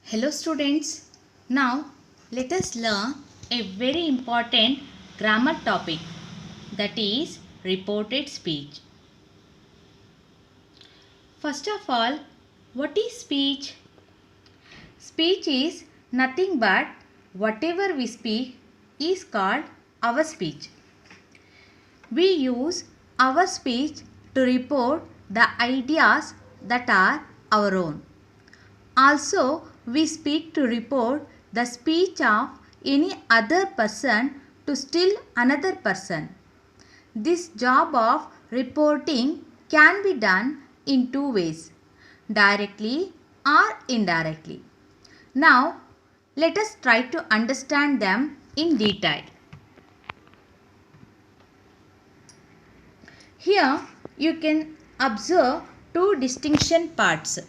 Hello students, now let us learn a very important grammar topic, that is reported speech. First of all, what is speech? Speech is nothing but whatever we speak is called our speech. We use our speech to report the ideas that are our own. Also, we speak to report the speech of any other person to still another person. This job of reporting can be done in two ways, directly or indirectly. Now, let us try to understand them in detail. Here, you can observe two distinction parts.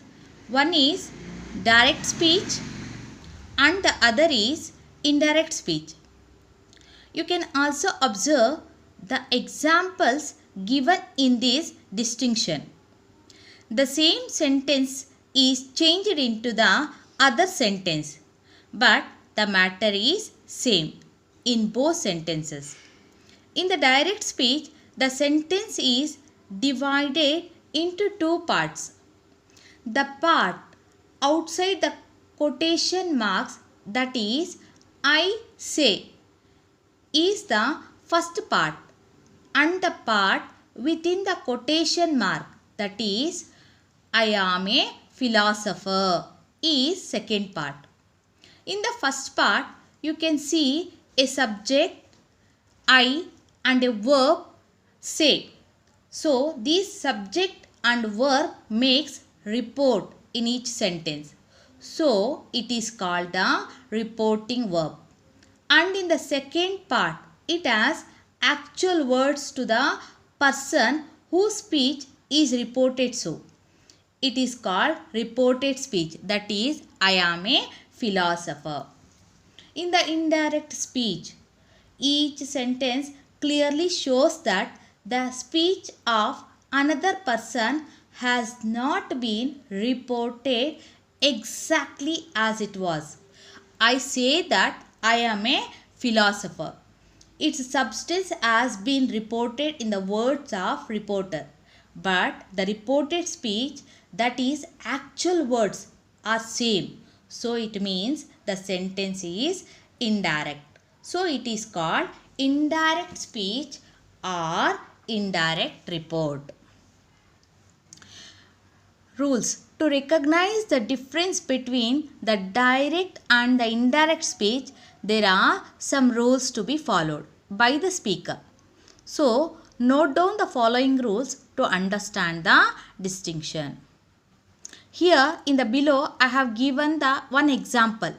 One is direct speech and the other is indirect speech. You can also observe the examples given in this distinction. The same sentence is changed into the other sentence, but the matter is same in both sentences. In the direct speech, the sentence is divided into two parts. The part outside the quotation marks, that is I say, is the first part, and the part within the quotation mark, that is I am a philosopher, is second part. In the first part, you can see a subject I and a verb say. So this subject and verb makes report in each sentence. So it is called the reporting verb. And in the second part, it has actual words to the person whose speech is reported so. It is called reported speech, that is I am a philosopher. In the indirect speech, each sentence clearly shows that the speech of another person has not been reported exactly as it was. I say that I am a philosopher. Its substance has been reported in the words of reporter, but the reported speech, that is actual words, are same. So it means the sentence is indirect. So it is called indirect speech or indirect report. Rules. To recognize the difference between the direct and the indirect speech, there are some rules to be followed by the speaker. So, note down the following rules to understand the distinction. Here in the below, I have given the one example.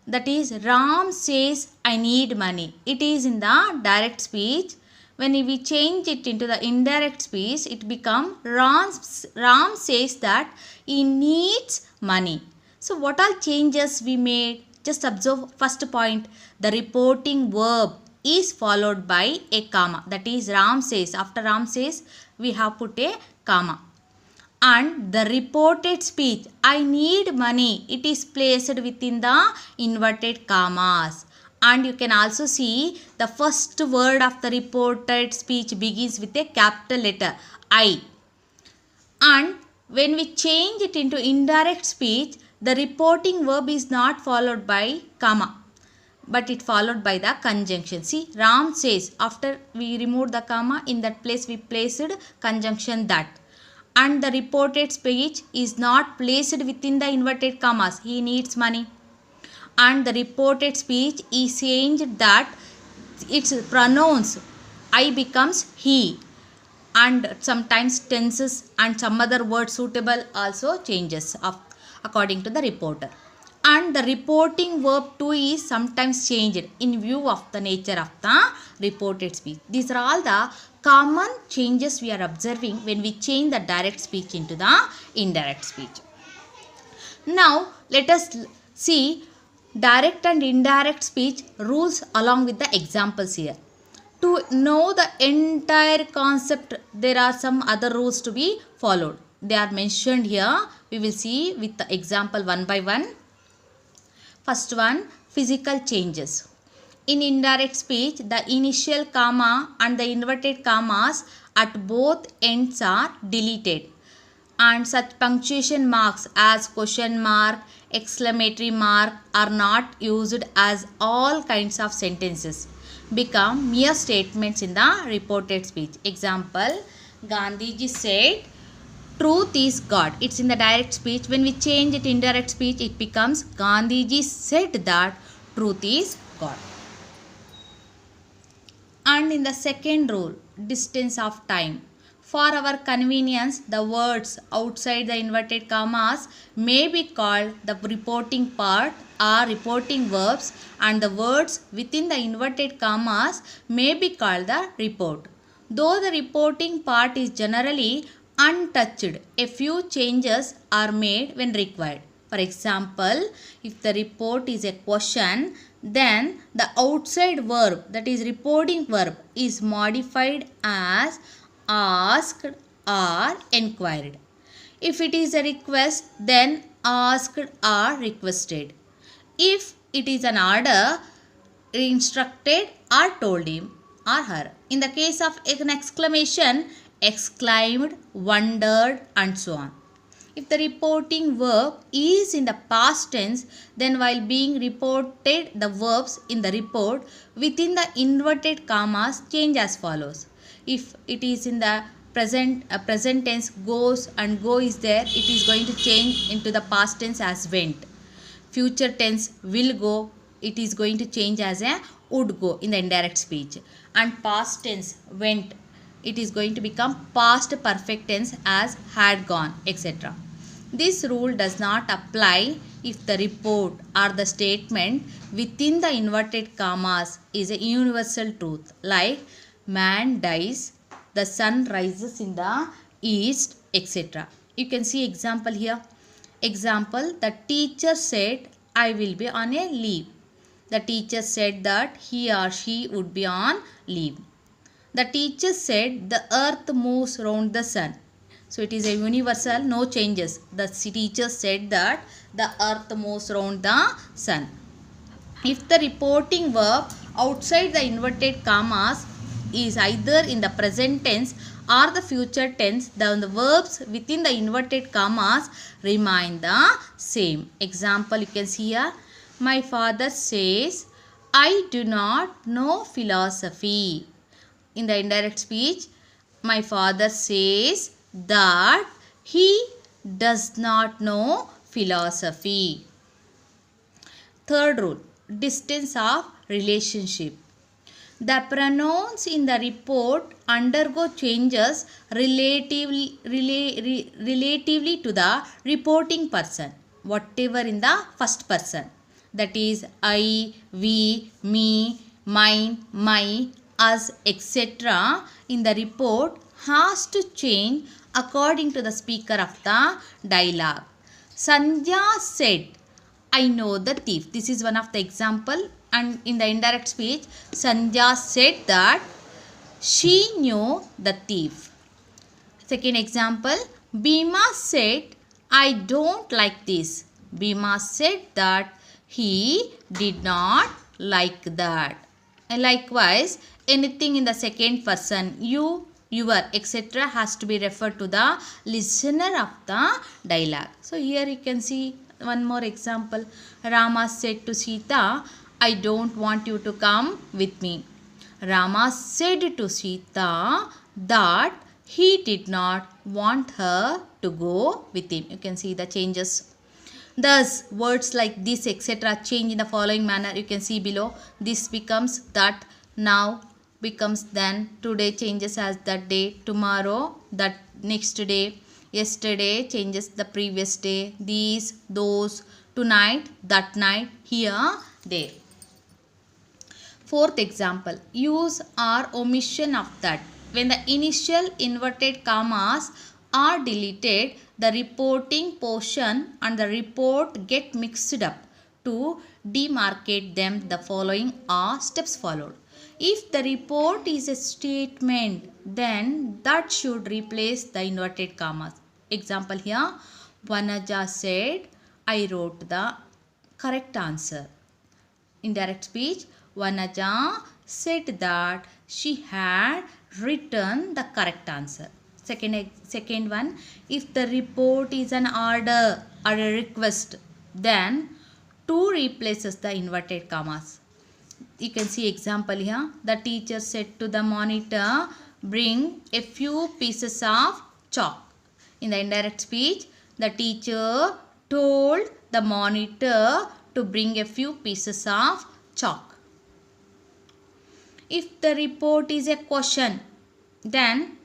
That is, Ram says, I need money. It is in the direct speech. When we change it into the indirect speech, it becomes Ram says that he needs money. So what all changes we made? Just observe first point. The reporting verb is followed by a comma. That is Ram says. After Ram says, we have put a comma. And the reported speech, I need money, it is placed within the inverted commas. And you can also see the first word of the reported speech begins with a capital letter I. And when we change it into indirect speech, the reporting verb is not followed by comma, but it followed by the conjunction. See, Ram says, after we remove the comma, in that place we placed conjunction that. And the reported speech is not placed within the inverted commas. He needs money. And the reported speech is changed that its pronouns I becomes he. And sometimes tenses and some other word suitable also changes according to the reporter. And the reporting verb too is sometimes changed in view of the nature of the reported speech. These are all the common changes we are observing when we change the direct speech into the indirect speech. Now let us see direct and indirect speech rules along with the examples here. To know the entire concept, there are some other rules to be followed. They are mentioned here. We will see with the example one by one. First one, physical changes. In indirect speech, the initial comma and the inverted commas at both ends are deleted, and such punctuation marks as question mark, exclamatory mark are not used, as all kinds of sentences become mere statements in the reported speech. Example, Gandhiji said, truth is God. It's in the direct speech. When we change it in indirect speech, it becomes Gandhiji said that truth is God. And in the second rule, distance of time. For our convenience, the words outside the inverted commas may be called the reporting part or reporting verbs, and the words within the inverted commas may be called the report. Though the reporting part is generally untouched, a few changes are made when required. For example, if the report is a question, then the outside verb, that is reporting verb, is modified as asked or inquired. If it is a request, then asked or requested. If it is an order, instructed or told him or her. In the case of an exclamation, exclaimed, wondered, and so on. If the reporting verb is in the past tense, then while being reported, the verbs in the report within the inverted commas change as follows. If it is in the present tense, goes and go is there, it is going to change into the past tense as went. Future tense, will go, it is going to change as a would go in the indirect speech. And past tense, went, it is going to become past perfect tense as had gone, etc. This rule does not apply if the report or the statement within the inverted commas is a universal truth, like man dies, the sun rises in the east, etc. You can see example here. Example, the teacher said, I will be on a leave. The teacher said that he or she would be on leave. The teacher said the earth moves around the sun. So it is a universal, no changes. The teacher said that the earth moves around the sun. If the reporting verb outside the inverted commas is either in the present tense or the future tense, then the verbs within the inverted commas remain the same. Example, you can see here. My father says, I do not know philosophy. In the indirect speech, my father says that he does not know philosophy. Third rule, distance of relationship. The pronouns in the report undergo changes relatively to the reporting person, whatever in the first person. That is I, we, me, mine, my, us, etc. in the report has to change according to the speaker of the dialogue. Sandhya said, I know the thief. This is one of the example. And in the indirect speech, Sandhya said that she knew the thief. Second example, Bhima said, I don't like this. Bhima said that he did not like that. And likewise, anything in the second person, you, your, etc. has to be referred to the listener of the dialogue. So here you can see one more example. Rama said to Sita, I don't want you to come with me. Rama said to Sita that he did not want her to go with him. You can see the changes. Thus, words like this, etc. change in the following manner. You can see below. This becomes that, now becomes then, today changes as that day, tomorrow that next day, yesterday changes the previous day, these, those, tonight, that night, here, there. Fourth example, use or omission of that. When the initial inverted commas are deleted, the reporting portion and the report get mixed up. To demarcate them, the following are steps followed. If the report is a statement, then that should replace the inverted commas. Example here, Vanaja said, I wrote the correct answer. Indirect speech, Vanaja said that she had written the correct answer. Second one, if the report is an order or a request, then to replaces the inverted commas. You can see example here. The teacher said to the monitor, bring a few pieces of chalk. In the indirect speech, the teacher told the monitor to bring a few pieces of chalk. If the report is a question, then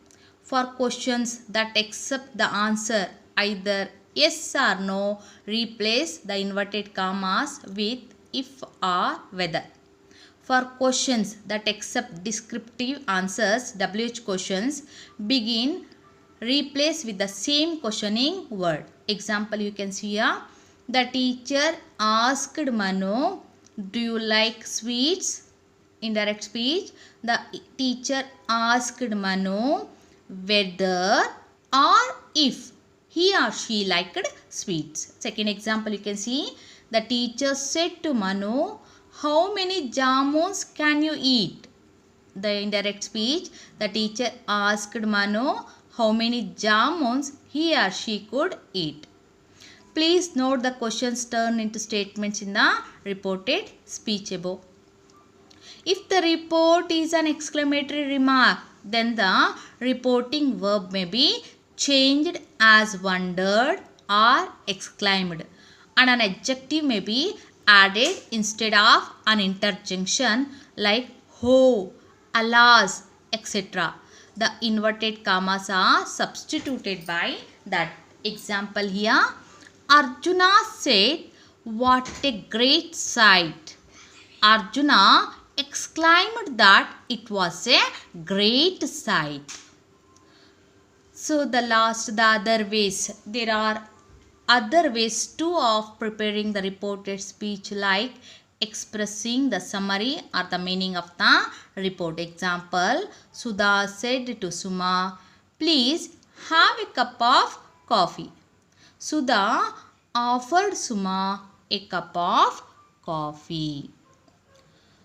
for questions that accept the answer either yes or no, replace the inverted commas with if or whether. For questions that accept descriptive answers, WH questions, begin replace with the same questioning word. Example you can see here. The teacher asked Manu, do you like sweets? Indirect speech. The teacher asked Manu whether or if he or she liked sweets. Second example you can see. The teacher said to Manu, how many jamuns can you eat? The indirect speech. The teacher asked Manu how many jamuns he or she could eat. Please note the questions turned into statements in the reported speech above. If the report is an exclamatory remark, then the reporting verb may be changed as wondered or exclaimed, and an adjective may be added instead of an interjection like ho, alas, etc. The inverted commas are substituted by that. Example here. Arjuna said, what a great sight. Arjuna exclaimed that it was a great sight. So the other ways. There are other ways too of preparing the reported speech, like expressing the summary or the meaning of the report. Example, Sudha said to Suma, please have a cup of coffee. Sudha offered Suma a cup of coffee.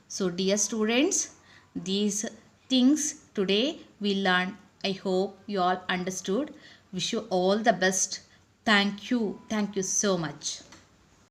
So dear students, these things today we learned. I hope you all understood. Wish you all the best. Thank you. Thank you so much.